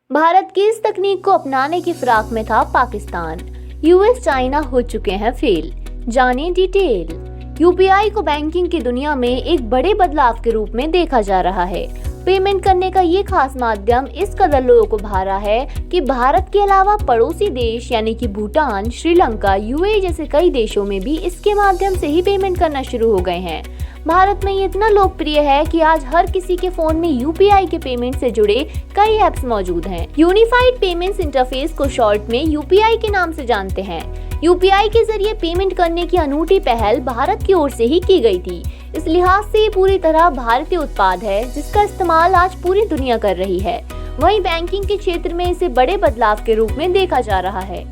भारत की इस तकनीक को अपनाने की फिराक में था पाकिस्तान। यूएस चाइना हो चुके हैं फेल। जानिए डिटेल। यूपीआई को बैंकिंग की दुनिया में एक बड़े बदलाव के रूप में देखा जा रहा है। पेमेंट करने का ये खास माध्यम इस कदर लोगों को भा रहा है कि भारत के अलावा पड़ोसी देश यानी कि भूटान, श्रीलंका, यूएई जैसे कई देशों में भी इसके माध्यम से ही पेमेंट करना शुरू हो गए हैं। भारत में ये इतना लोकप्रिय है कि आज हर किसी के फोन में यूपीआई के पेमेंट से जुड़े कई ऐप्स मौजूद हैं। यूनिफाइड पेमेंट्स इंटरफेस को शॉर्ट में यूपीआई के नाम से जानते हैं। यूपीआई के जरिए पेमेंट करने की अनूठी पहल भारत की ओर से ही की गई थी। इस लिहाज से ये पूरी तरह भारतीय उत्पाद है जिसका इस्तेमाल आज पूरी दुनिया कर रही है। वहीं बैंकिंग के क्षेत्र में इसे बड़े बदलाव के रूप में देखा जा रहा है।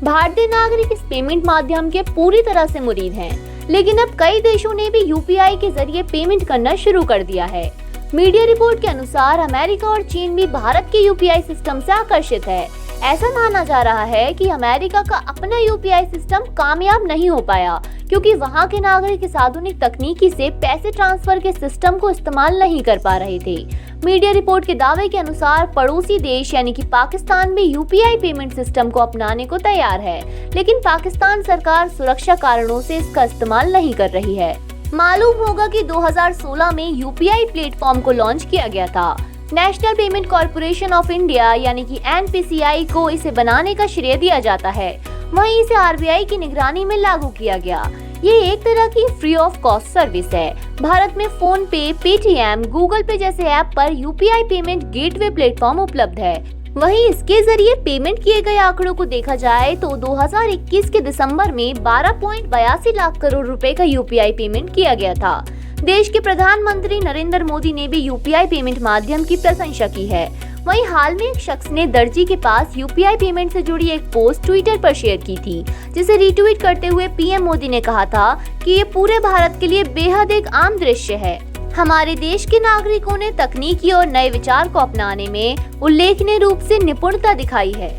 भारतीय नागरिक इस पेमेंट माध्यम के पूरी तरह से मुरीद हैं, लेकिन अब कई देशों ने भी यूपीआई के जरिए पेमेंट करना शुरू कर दिया है। मीडिया रिपोर्ट के अनुसार अमेरिका और चीन भी भारत के यूपीआई सिस्टम से आकर्षित है। ऐसा माना जा रहा है कि अमेरिका का अपना यूपीआई सिस्टम कामयाब नहीं हो पाया क्योंकि वहां के नागरिक इस आधुनिक तकनीकी से पैसे ट्रांसफर के सिस्टम को इस्तेमाल नहीं कर पा रहे थे। मीडिया रिपोर्ट के दावे के अनुसार पड़ोसी देश यानी कि पाकिस्तान भी यूपीआई पेमेंट सिस्टम को अपनाने को तैयार है, लेकिन पाकिस्तान सरकार सुरक्षा कारणों से इसका इस्तेमाल नहीं कर रही है। मालूम होगा कि 2016 में यूपीआई प्लेटफॉर्म को लॉन्च किया गया था। National payment corporation of India यानी कि एनपीसीआई को इसे बनाने का श्रेय दिया जाता है। वहीं इसे आरबीआई की निगरानी में लागू किया गया। ये एक तरह की फ्री ऑफ कॉस्ट सर्विस है। भारत में फोन पे, पेटीएम, गूगल पे जैसे ऐप पर यूपीआई पेमेंट गेटवे प्लेटफॉर्म उपलब्ध है। वहीं इसके जरिए पेमेंट किए गए आंकड़ों को देखा जाए तो 2021 के दिसंबर में 12.82 लाख करोड़ रुपए का यूपीआई पेमेंट किया गया था। देश के प्रधानमंत्री नरेंद्र मोदी ने भी यूपीआई पेमेंट माध्यम की प्रशंसा की है। वहीं हाल में एक शख्स ने दर्जी के पास यूपीआई पेमेंट से जुड़ी एक पोस्ट ट्विटर पर शेयर की थी, जिसे रीट्वीट करते हुए पीएम मोदी ने कहा था कि ये पूरे भारत के लिए बेहद एक आम दृश्य है। हमारे देश के नागरिकों ने तकनीकी और नए विचार को अपनाने में उल्लेखनीय रूप से निपुणता दिखाई है।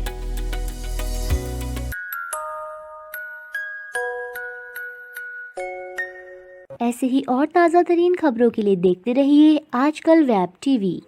ऐसे ही और ताज़ा तरीन खबरों के लिए देखते रहिए आजकल वेब टीवी।